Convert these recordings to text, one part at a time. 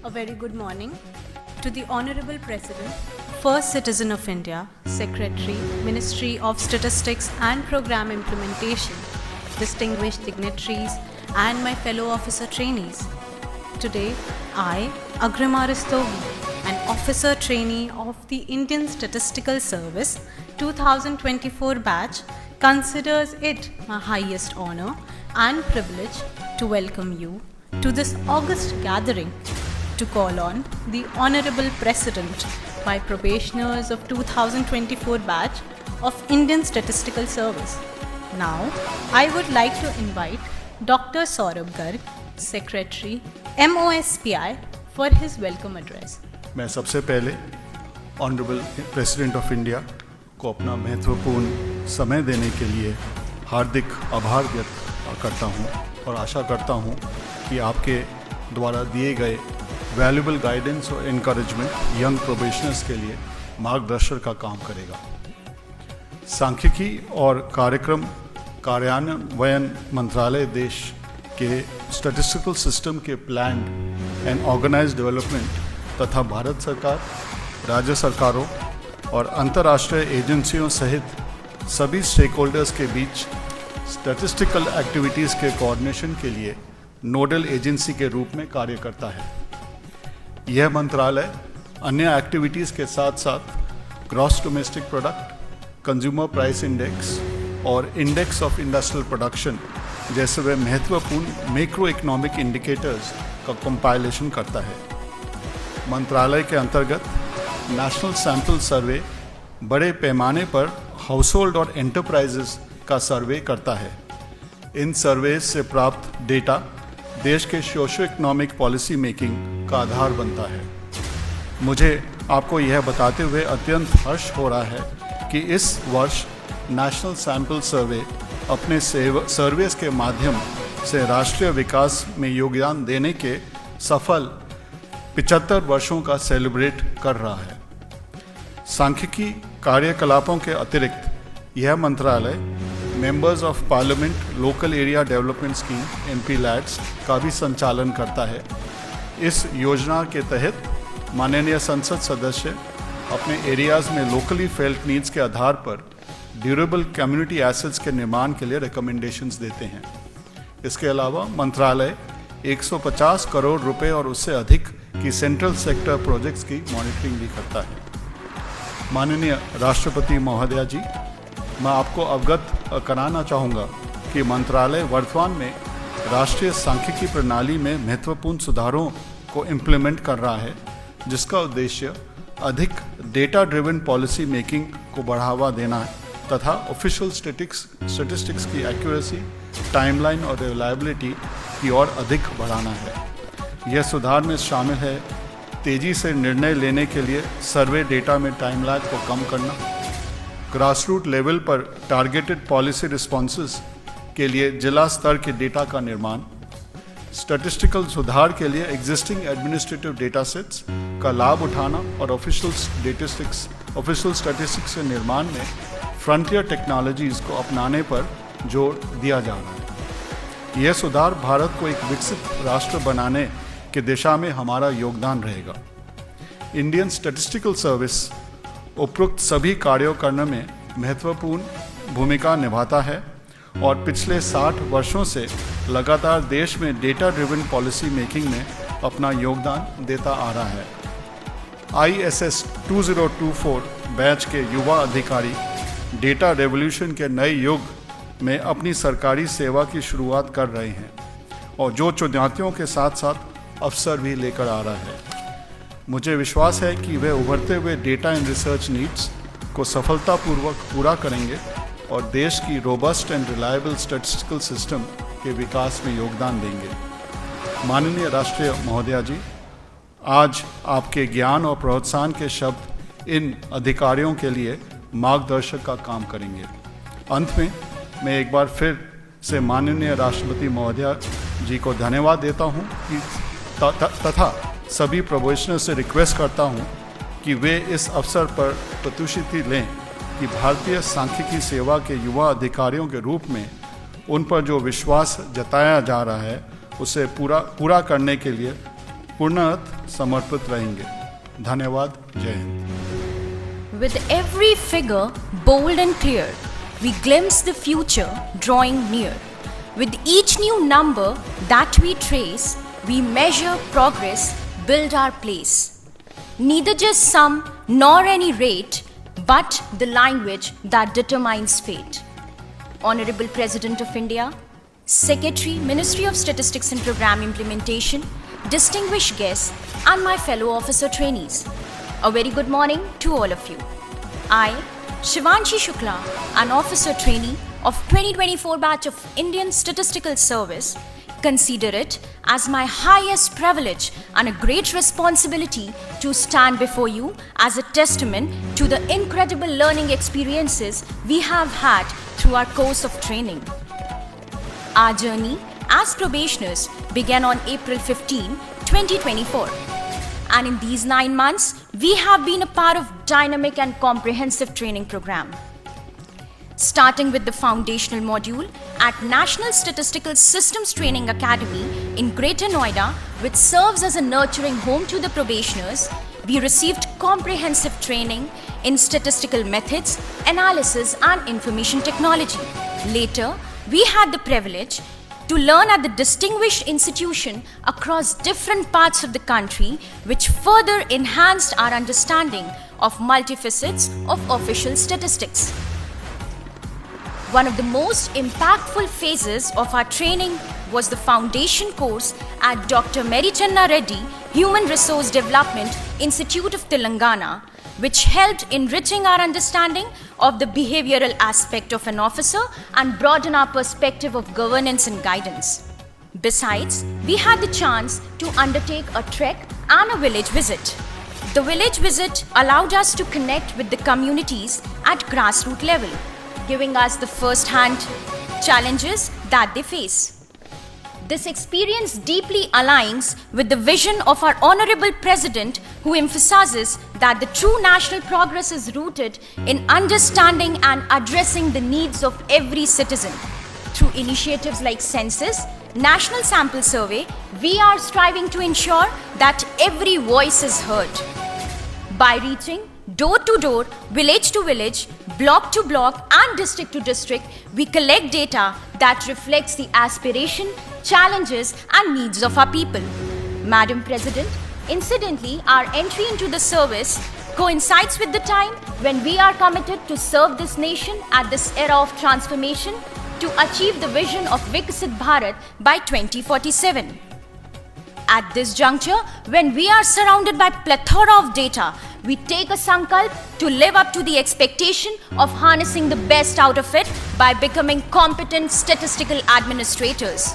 A very good morning to the Honorable President, First Citizen of India, Secretary, Ministry of Statistics and Program Implementation, distinguished dignitaries, and my fellow officer trainees. Today, I, Agrima Rastogi, an officer trainee of the Indian Statistical Service 2024 batch, considers it my highest honor and privilege to welcome you to this august gathering to call on the Honorable President by probationers of 2024 batch of Indian Statistical Service. Now, I would like to invite Dr. Saurabh Garg, Secretary, MOSPI, for his welcome address. मैं सबसे पहले honourable president of India को अपना महत्वपूर्ण समय देने के लिए हार्दिक आभार व्यक्त करता हूं और आशा करता हूं कि आपके द्वारा दिए गए वैल्यूबल गाइडेंस और इनकरेजमेंट यंग प्रोबेशनर्स के लिए मार्गदर्शन का काम करेगा। सांख्यिकी और कार्यक्रम कार्यान्वयन मंत्रालय देश के स्टैटिस्टिकल सिस्टम के प्लान्ड एंड ऑर्गेनाइज्ड डेवलपमेंट तथा भारत सरकार, राज्य सरकारों और अंतर्राष्ट्रीय एजेंसियों सहित सभी स्टेक होल्डर्स के बीच स्टैटिस्टिकल एक्टिविटीज़ के कोऑर्डिनेशन के लिए नोडल एजेंसी के रूप में कार्य करता है। यह मंत्रालय अन्य एक्टिविटीज़ के साथ साथ gross domestic product, consumer price index और इंडेक्स ऑफ इंडस्ट्रियल प्रोडक्शन जैसे वे महत्वपूर्ण मैक्रो इकोनॉमिक इंडिकेटर्स का कंपाइलेशन करता है। मंत्रालय के अंतर्गत नेशनल सैंपल सर्वे बड़े पैमाने पर हाउसहोल्ड और एंटरप्राइजेस का सर्वे करता है। इन सर्वेज से प्राप्त डेटा देश के सोशो इकोनॉमिक पॉलिसी मेकिंग का आधार बनता है। मुझे आपको यह बताते हुए अत्यंत हर्ष हो रहा है कि इस वर्ष नेशनल सैंपल सर्वे अपने सर्वेस के माध्यम से राष्ट्रीय विकास में योगदान देने के सफल 75 वर्षों का सेलिब्रेट कर रहा है। सांख्यिकी कार्यकलापों के अतिरिक्त यह मंत्रालय members of parliament local area development scheme MP-LADS का भी संचालन करता है। इस योजना के तहत माननीय संसद सदस्य अपने एरियाज़ में लोकली फेल्ट नीड्स के आधार पर ड्यूरेबल कम्युनिटी एसेट्स के निर्माण के लिए रिकमेंडेशंस देते हैं। इसके अलावा मंत्रालय 150 करोड़ रुपए और उससे अधिक की सेंट्रल सेक्टर प्रोजेक्ट्स की मॉनिटरिंग भी करता है। माननीय राष्ट्रपति महोदया जी, मैं आपको अवगत कराना चाहूँगा कि मंत्रालय वर्तमान में राष्ट्रीय सांख्यिकी प्रणाली में महत्वपूर्ण सुधारों को इम्प्लीमेंट कर रहा है, जिसका उद्देश्य अधिक डेटा ड्रिवन पॉलिसी मेकिंग को बढ़ावा देना तथा ऑफिशियल स्टैटिस्टिक्स की एक्यूरेसी, टाइमलाइन और रिलायबिलिटी की ओर अधिक बढ़ाना है। यह सुधार में शामिल है तेज़ी से निर्णय लेने के लिए सर्वे डेटा में टाइम लैग को कम करना, ग्रासरूट लेवल पर टारगेटेड पॉलिसी रिस्पॉन्सेस के लिए जिला स्तर के डेटा का निर्माण, स्टैटिस्टिकल सुधार के लिए एग्जिस्टिंग एडमिनिस्ट्रेटिव डेटा सेट्स का लाभ उठाना और ऑफिशियल स्टैटिस्टिक्स के निर्माण में फ्रंटियर टेक्नोलॉजीज़ को अपनाने पर जोर दिया जा रहा है। यह सुधार भारत को एक विकसित राष्ट्र बनाने की दिशा में हमारा योगदान रहेगा। इंडियन स्टैटिस्टिकल सर्विस उपरोक्त सभी कार्यों करने में महत्वपूर्ण भूमिका निभाता है और पिछले 60 वर्षों से लगातार देश में डेटा ड्रिवन पॉलिसी मेकिंग में अपना योगदान देता आ रहा है। ISS 2024 बैच के युवा अधिकारी डेटा रेवोल्यूशन के नए युग में अपनी सरकारी सेवा की शुरुआत कर रहे हैं और जो चुनौतियों के साथ साथ अवसर भी लेकर आ रहा है। मुझे विश्वास है कि वे उभरते हुए डेटा एंड रिसर्च नीड्स को सफलतापूर्वक पूरा करेंगे और देश की robust and reliable statistical system के विकास में योगदान देंगे। माननीय राष्ट्रीय महोदया जी, आज आपके ज्ञान और प्रोत्साहन के शब्द इन अधिकारियों के लिए मार्गदर्शक का काम करेंगे। अंत में मैं एक बार फिर से माननीय राष्ट्रपति महोदया जी को धन्यवाद देता हूं तथा सभी प्रोबेशनर से रिक्वेस्ट करता हूं कि वे इस अवसर पर प्रतिष्ठित लें कि भारतीय सांख्यिकी सेवा के युवा अधिकारियों के रूप में उन पर जो विश्वास जताया जा रहा है उसे पूरा करने के लिए पूर्णतः समर्पित रहेंगे। धन्यवाद। जय Hind. With every figure bold and clear, we glimpse the future drawing near. With each new number that we trace, we measure progress, build our place. Neither just sum nor any rate, but the language that determines fate. Honorable President of India, Secretary, Ministry of Statistics and Program Implementation, distinguished guests, and my fellow officer trainees. A very good morning to all of you. I, Shivanshi Shukla, an officer trainee of 2024 batch of Indian Statistical Service, consider it as my highest privilege and a great responsibility to stand before you as a testament to the incredible learning experiences we have had through our course of training. Our journey as probationers began on April 15, 2024. And in these 9 months, we have been a part of dynamic and comprehensive training program. Starting with the foundational module at National Statistical Systems Training Academy in Greater Noida, which serves as a nurturing home to the probationers, we received comprehensive training in statistical methods, analysis, and information technology. Later, we had the privilege to learn at the distinguished institution across different parts of the country, which further enhanced our understanding of multifacets of official statistics. One of the most impactful phases of our training was the foundation course at Dr. Mary Channa Reddy Human Resource Development Institute of Telangana, which helped enriching our understanding of the behavioral aspect of an officer and broaden our perspective of governance and guidance. Besides, we had the chance to undertake a trek and a village visit. The village visit allowed us to connect with the communities at grassroots level, giving us the first-hand challenges that they face. This experience deeply aligns with the vision of our Honorable President, who emphasizes that the true national progress is rooted in understanding and addressing the needs of every citizen. Through initiatives like Census, National Sample Survey, we are striving to ensure that every voice is heard. By reaching door to door, village to village, block to block, and district to district, we collect data that reflects the aspiration, challenges, and needs of our people. Madam President, incidentally, our entry into the service coincides with the time when we are committed to serve this nation at this era of transformation to achieve the vision of Viksit Bharat by 2047. At this juncture, when we are surrounded by plethora of data, we take a sankalp to live up to the expectation of harnessing the best out of it by becoming competent statistical administrators.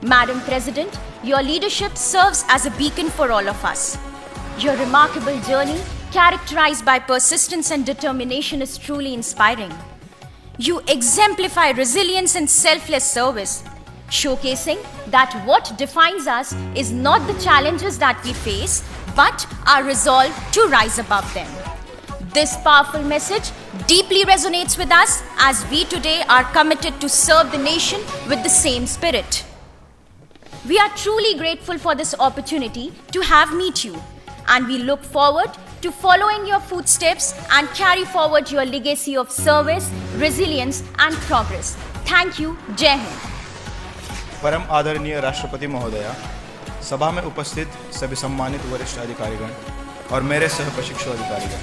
Madam President, your leadership serves as a beacon for all of us. Your remarkable journey, characterized by persistence and determination, is truly inspiring. You exemplify resilience and selfless service, showcasing that what defines us is not the challenges that we face, but our resolve to rise above them. This powerful message deeply resonates with us as we today are committed to serve the nation with the same spirit. We are truly grateful for this opportunity to have met you, and we look forward to following your footsteps and carry forward your legacy of service, resilience, and progress. Thank you. Jai Hind. परम आदरणीय राष्ट्रपति महोदया, सभा में उपस्थित सभी सम्मानित वरिष्ठ अधिकारीगण और मेरे सह प्रशिक्षु अधिकारीगण,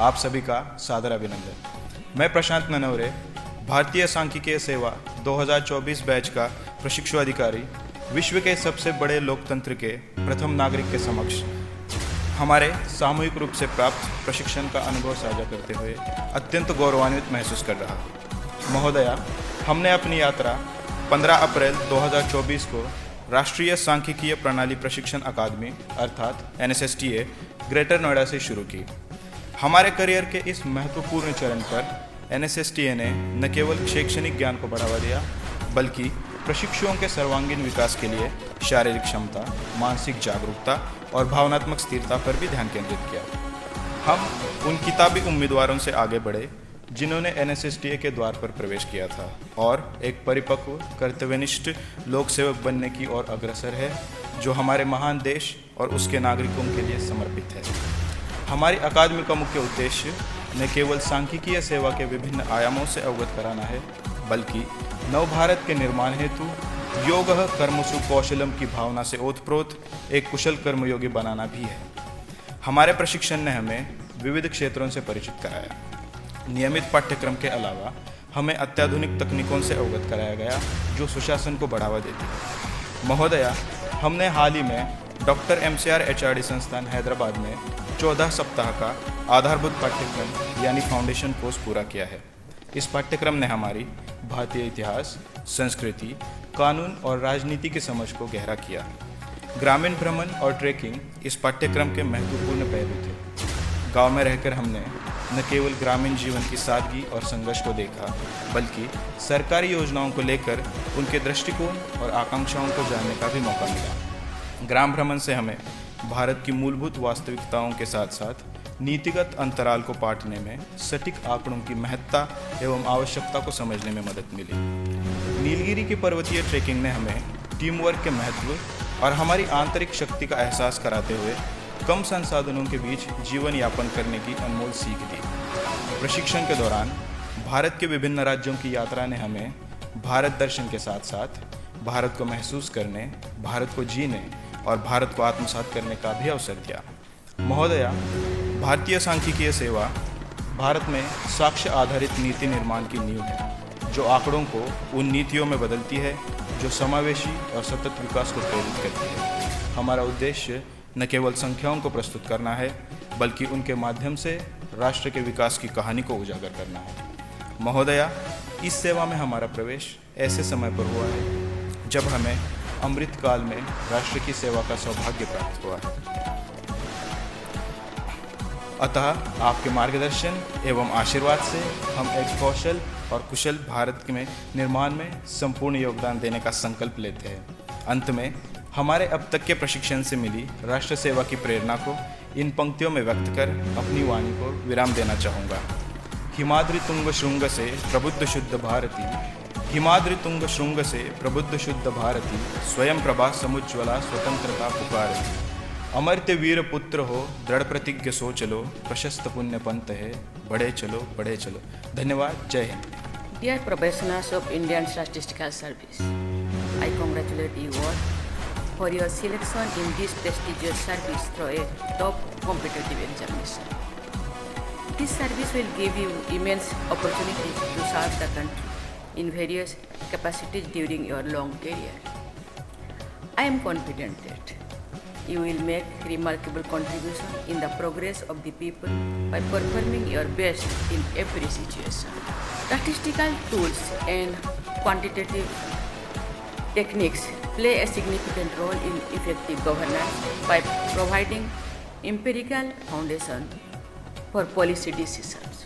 आप सभी का सादर अभिनंदन। मैं प्रशांत ननवरे, भारतीय सांख्यिकीय सेवा 2024 बैच का प्रशिक्षु अधिकारी, विश्व के सबसे बड़े लोकतंत्र के प्रथम नागरिक के समक्ष हमारे सामूहिक रूप से प्राप्त प्रशिक्षण का अनुभव साझा करते हुए अत्यंत गौरवान्वित महसूस कर रहा हूँ। महोदया, हमने अपनी यात्रा 15 अप्रैल 2024 को राष्ट्रीय सांख्यिकीय प्रणाली प्रशिक्षण अकादमी अर्थात NSSTA ग्रेटर नोएडा से शुरू की। हमारे करियर के इस महत्वपूर्ण चरण पर NSSTA ने न केवल शैक्षणिक ज्ञान को बढ़ावा दिया, बल्कि प्रशिक्षुओं के सर्वांगीण विकास के लिए शारीरिक क्षमता, मानसिक जागरूकता और भावनात्मक स्थिरता पर भी ध्यान केंद्रित किया। हम उन किताबी उम्मीदवारों से आगे बढ़े जिन्होंने NSSTA के द्वार पर प्रवेश किया था और एक परिपक्व कर्तव्यनिष्ठ लोक सेवक बनने की ओर अग्रसर है जो हमारे महान देश और उसके नागरिकों के लिए समर्पित है। हमारी अकादमी का मुख्य उद्देश्य न केवल सांख्यिकीय सेवा के विभिन्न आयामों से अवगत कराना है, बल्कि नव भारत के निर्माण हेतु योग कर्मसु कौशलम की भावना से ओतप्रोत एक कुशल कर्मयोगी बनाना भी है। हमारे प्रशिक्षण ने हमें विविध क्षेत्रों से परिचित कराया। नियमित पाठ्यक्रम के अलावा हमें अत्याधुनिक तकनीकों से अवगत कराया गया जो सुशासन को बढ़ावा देती है। महोदया, हमने हाल ही में डॉक्टर MCR HRD संस्थान हैदराबाद में 14 सप्ताह का आधारभूत पाठ्यक्रम यानी फाउंडेशन कोर्स पूरा किया है। इस पाठ्यक्रम ने हमारी भारतीय इतिहास, संस्कृति, कानून और राजनीति की समझ को गहरा किया। ग्रामीण भ्रमण और ट्रैकिंग इस पाठ्यक्रम के महत्वपूर्ण पहलू थे। गांव में रहकर हमने न केवल ग्रामीण जीवन की सादगी और संघर्ष को देखा, बल्कि सरकारी योजनाओं को लेकर उनके दृष्टिकोण और आकांक्षाओं को जानने का भी मौका मिला। ग्राम भ्रमण से हमें भारत की मूलभूत वास्तविकताओं के साथ साथ नीतिगत अंतराल को पाटने में सटीक आंकड़ों की महत्ता एवं आवश्यकता को समझने में मदद मिली। नीलगिरी की पर्वतीय ट्रैकिंग ने हमें टीम वर्क के महत्व और हमारी आंतरिक शक्ति का एहसास कराते हुए कम संसाधनों के बीच जीवन यापन करने की अनमोल सीख दी। प्रशिक्षण के दौरान भारत के विभिन्न राज्यों की यात्रा ने हमें भारत दर्शन के साथ साथ भारत को महसूस करने, भारत को जीने और भारत को आत्मसात करने का भी अवसर दिया। महोदया, भारतीय सांख्यिकीय सेवा भारत में साक्ष्य आधारित नीति निर्माण की नींव है, जो आंकड़ों को उन नीतियों में बदलती है जो समावेशी और सतत विकास को प्रेरित करती है। हमारा उद्देश्य न केवल संख्याओं को प्रस्तुत करना है, बल्कि उनके माध्यम से राष्ट्र के विकास की कहानी को उजागर करना है। महोदया, इस सेवा में हमारा प्रवेश ऐसे समय पर हुआ है जब हमें अमृत काल में राष्ट्र की सेवा का सौभाग्य प्राप्त हुआ है। अतः आपके मार्गदर्शन एवं आशीर्वाद से हम एक कौशल और कुशल भारत में निर्माण में संपूर्ण योगदान देने का संकल्प लेते हैं। अंत में हमारे अब तक के प्रशिक्षण से मिली राष्ट्र सेवा की प्रेरणा को इन पंक्तियों में व्यक्त कर अपनी वाणी को विराम देना चाहूँगा। हिमाद्रि तुंग श्रृंग से प्रबुद्ध शुद्ध भारती, हिमाद्रि तुंग श्रृंग से प्रबुद्ध शुद्ध भारती, स्वयं प्रभा समुज्ज्वला स्वतंत्रता पुकारती। अमर्त्य वीर पुत्र हो, दृढ़ प्रतिज्ञ सो चलो, प्रशस्त पुण्य पंथ है, बढ़े चलो बढ़े चलो। धन्यवाद। जय Hind. Dear professionals of Indian Statistical Service, I congratulate you all for your selection in this prestigious service through a top competitive examination. This service will give you immense opportunities to serve the country in various capacities during your long career. I am confident that you will make remarkable contribution in the progress of the people by performing your best in every situation. Statistical tools and quantitative techniques play a significant role in effective governance by providing empirical foundation for policy decisions.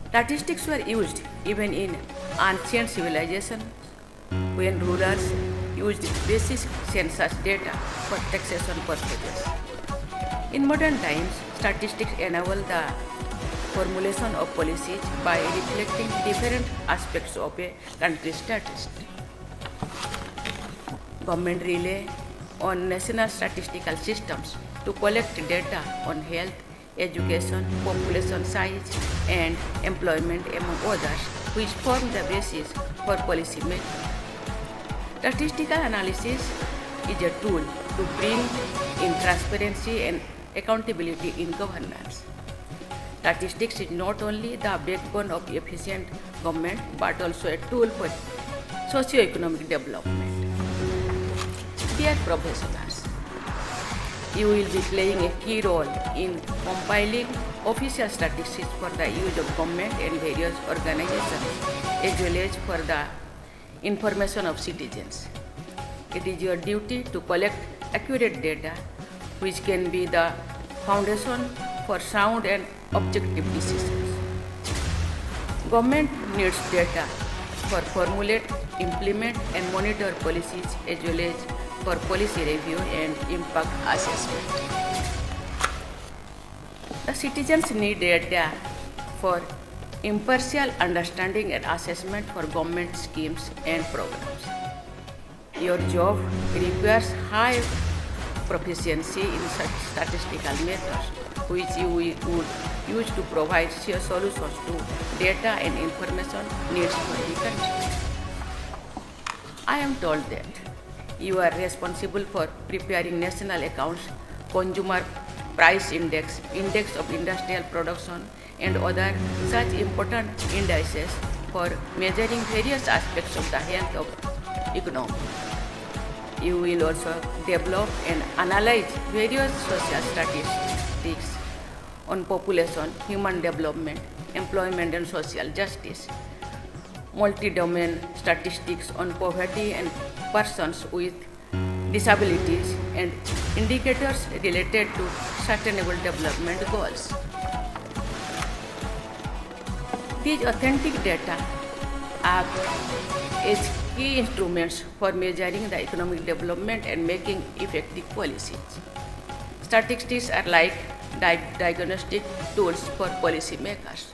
Statistics were used even in ancient civilizations when rulers used basic census data for taxation purposes. In modern times, statistics enable the formulation of policies by reflecting different aspects of a country's status. Government rely on national statistical systems to collect data on health, education, population size, and employment, among others, which form the basis for policy making. Statistical analysis is a tool to bring in transparency and accountability in governance. Statistics is not only the backbone of efficient government but also a tool for socio-economic development. Dear professionals, you will be playing a key role in compiling official statistics for the use of government and various organizations, as well as for the information of citizens. It is your duty to collect accurate data which can be the foundation for sound and objective decisions. Government needs data for formulate, implement and monitor policies as well as for policy review and impact assessment. The citizens need data for impartial understanding and assessment for government schemes and programs. Your job requires high proficiency in such statistical methods, which you would use to provide solutions to data and information needs for the country. I am told that you are responsible for preparing national accounts, consumer price index, index of industrial production, and other such important indices for measuring various aspects of the health of economy. You will also develop and analyze various social statistics on population, human development, employment and social justice, multi-domain statistics on poverty and persons with disabilities, and indicators related to sustainable development goals. These authentic data act as key instruments for measuring the economic development and making effective policies. Statistics are like diagnostic tools for policymakers.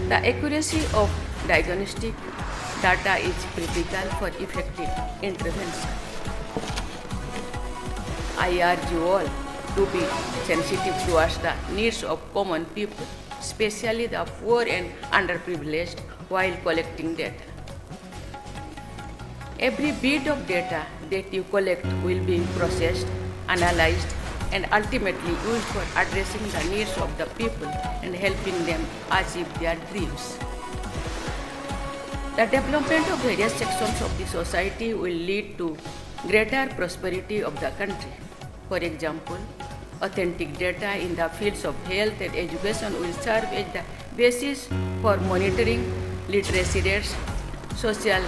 The accuracy of diagnostic data is critical for effective intervention. I urge you all to be sensitive towards the needs of common people, especially the poor and underprivileged, while collecting data. Every bit of data that you collect will be processed, analyzed, and ultimately used for addressing the needs of the people and helping them achieve their dreams. The development of various sections of the society will lead to greater prosperity of the country. For example, authentic data in the fields of health and education will serve as the basis for monitoring literacy rates, social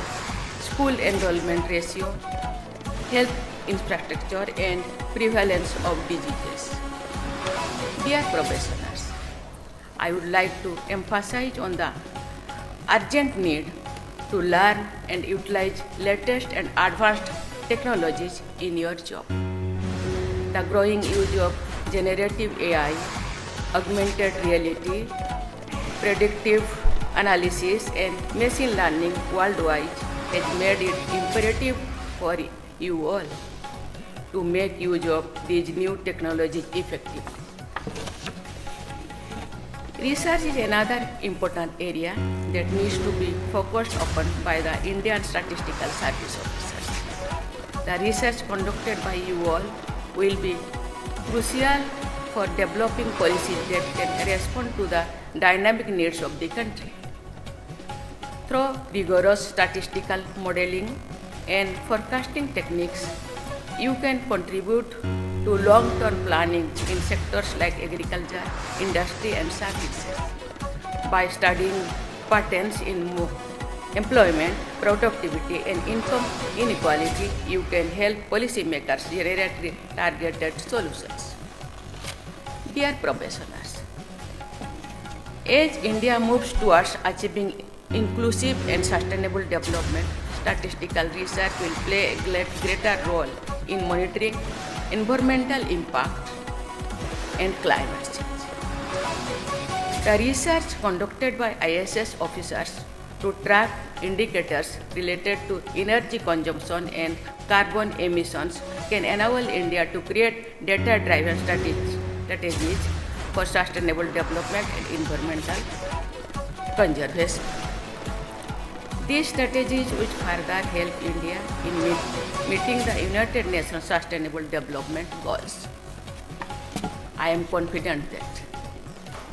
school enrollment ratio, health infrastructure, and prevalence of diseases. Dear professionals, I would like to emphasize on the urgent need to learn and utilize latest and advanced technologies in your job. The growing use of generative AI, augmented reality, predictive analysis, and machine learning worldwide has made it imperative for you all to make use of these new technologies effectively. Research is another important area that needs to be focused upon by the Indian Statistical Service officers. The research conducted by you all will be crucial for developing policies that can respond to the dynamic needs of the country. Through rigorous statistical modeling and forecasting techniques, you can contribute to long-term planning in sectors like agriculture, industry, and services. By studying patterns in employment, productivity, and income inequality, you can help policymakers generate targeted solutions. Dear professionals, as India moves towards achieving inclusive and sustainable development, statistical research will play a greater role in monitoring environmental impact and climate change. The research conducted by ISS officers to track indicators related to energy consumption and carbon emissions can enable India to create data-driven strategies for sustainable development and environmental conservation. These strategies will further help India in meeting the United Nations Sustainable Development Goals. I am confident that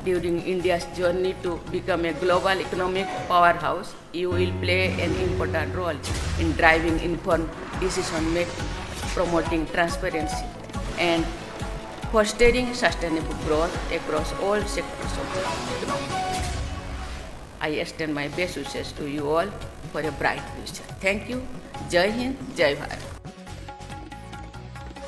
during India's journey to become a global economic powerhouse, you will play an important role in driving informed decision making, promoting transparency, and fostering sustainable growth across all sectors of the economy. I extend my best wishes to you all for a bright future. Thank you. Jai Hind, Jai Bharat.